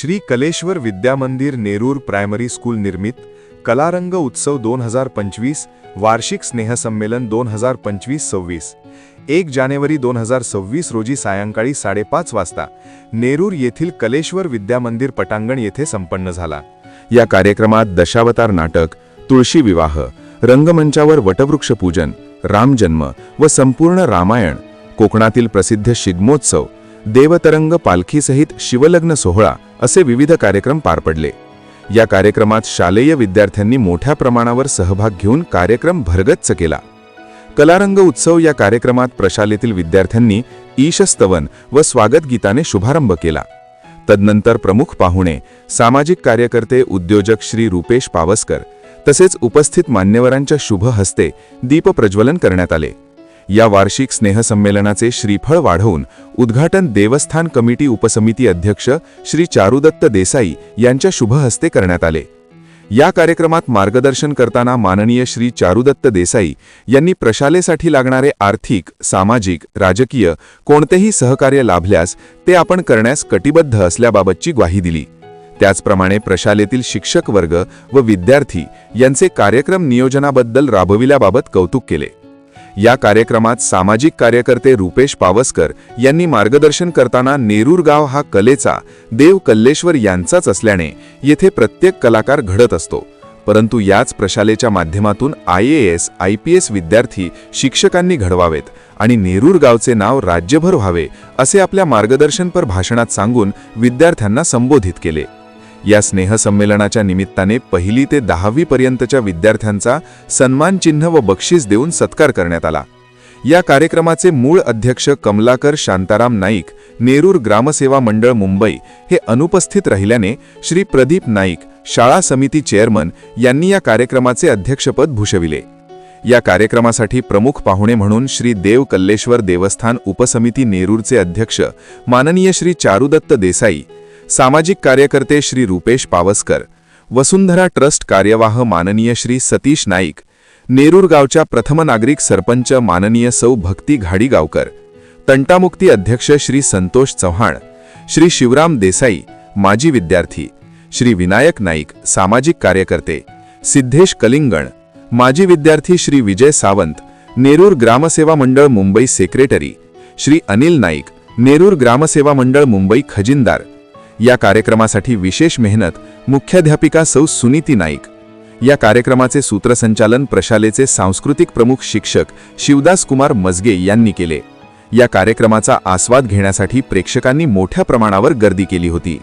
श्री कलेश्वर विद्यामंदिर Nerur primary school निर्मित कलारंग उत्सव 2025 वार्षिक स्नेहसंमेलन 2025-26 1 जानेवारी 2026 रोजी सायंकाळी 5:30 वाजता नेरूर येथील कलेश्वर विद्यामंदिर पटांगण येथे संपन्न झाला। या कार्यक्रमात दशावतार नाटक, तुळशी विवाह, रंगमंचावर वटवृक्ष पूजन, रामजन्म व संपूर्ण रामायण, कोकणातील प्रसिद्ध शिग्मोत्सव, देवतरंग पालखीसहित शिवलग्न सोहळा असे विविध कार्यक्रम पार पडले। या कार्यक्रमात शालेय विद्यार्थ्यांनी मोठ्या प्रमाणावर सहभाग घेऊन कार्यक्रम भरगच्च केला। कलारंग उत्सव या कार्यक्रमात प्रशालेतील विद्यार्थ्यांनी ईशस्तवन व स्वागत गीताने शुभारंभ केला। तदनंतर प्रमुख पाहुणे, सामाजिक कार्यकर्ते, उद्योजक श्री रुपेश पावसकर तसेच उपस्थित मान्यवरांच्या शुभ हस्ते दीप प्रज्वलन करण्यात आले। या वार्षिक स्नेहसंमेलनाचे श्रीफळ वाढवून उद्घाटन देवस्थान कमिटी उपसमिती अध्यक्ष श्री चारुदत्त देसाई यांच्या शुभ हस्ते करण्यात आले। या कार्यक्रमात मार्गदर्शन करताना माननीय श्री चारुदत्त देसाई यांनी प्रशालेसाठी लागणारे आर्थिक, सामाजिक, राजकीय कोणतेही सहकार्य लाभल्यास ते आपण करण्यास कटिबद्ध असल्याबाबतची ग्वाही दिली। त्याचप्रमाणे प्रशालेतील शिक्षक वर्ग व विद्यार्थी यांचे कार्यक्रम नियोजनाबद्दल राबविल्याबाबत कौतुक केले। या कार्यक्रमात सामाजिक कार्यकर्ते रुपेश पावसकर यांनी मार्गदर्शन करताना नेरूर गाव हा कलेचा देव कल्लेश्वर यांचाच असल्याने येथे प्रत्येक कलाकार घडत असतो, परंतु याच प्रशालेच्या माध्यमातून IAS, IPS विद्यार्थी शिक्षकांनी घडवावेत आणि नेरूर गावचे नाव राज्यभर व्हावे असे आपल्या मार्गदर्शनपर भाषणात सांगून विद्यार्थ्यांना संबोधित केले। या स्नेहसंमेलनाच्या निमित्ताने 1ली ते 10वी पर्यंतच्या विद्यार्थ्यांचा सन्मान चिन्ह व बक्षीस देऊन सत्कार करण्यात आला। या कार्यक्रमाचे मूळ अध्यक्ष कमलाकर शांताराम नाईक, नेरूर ग्रामसेवा मंडळ मुंबई हे अनुपस्थित राहिल्याने श्री प्रदीप नाईक, शाळा समिती चेअरमन यांनी या कार्यक्रमाचे अध्यक्षपद भूषविले। या कार्यक्रमासाठी प्रमुख पाहुणे म्हणून श्री देव कल्लेश्वर देवस्थान उपसमिती नेरूरचे अध्यक्ष माननीय श्री चारुदत्त देसाई, सामाजिक कार्यकर्ते श्री रुपेश पावसकर, वसुंधरा ट्रस्ट कार्यवाह माननीय श्री सतीश नाईक, नेरूर गावच्या प्रथम नागरिक सरपंच माननीय सौ भक्ती घाडीगावकर, तंटामुक्ती अध्यक्ष श्री संतोष चव्हाण, श्री शिवराम देसाई, माजी विद्यार्थी, श्री विनायक नाईक, सामाजिक कार्यकर्ते, सिद्धेश कलिंगण, माजी विद्यार्थी श्री विजय सावंत, नेरूर ग्रामसेवा मंडळ मुंबई सेक्रेटरी, श्री अनिल नाईक, नेरूर ग्रामसेवा मंडळ मुंबई खजिनदार। या कार्यक्रमासाठी विशेष मेहनत मुख्याध्यापिका सौ सुनीती नाईक। या कार्यक्रमाचे सूत्रसंचालन प्रशालेचे सांस्कृतिक प्रमुख शिक्षक शिवदास कुमार मजगे यांनी केले। या कार्यक्रमाचा आस्वाद घेण्यासाठी प्रेक्षकांनी मोठ्या प्रमाणावर गर्दी केली होती।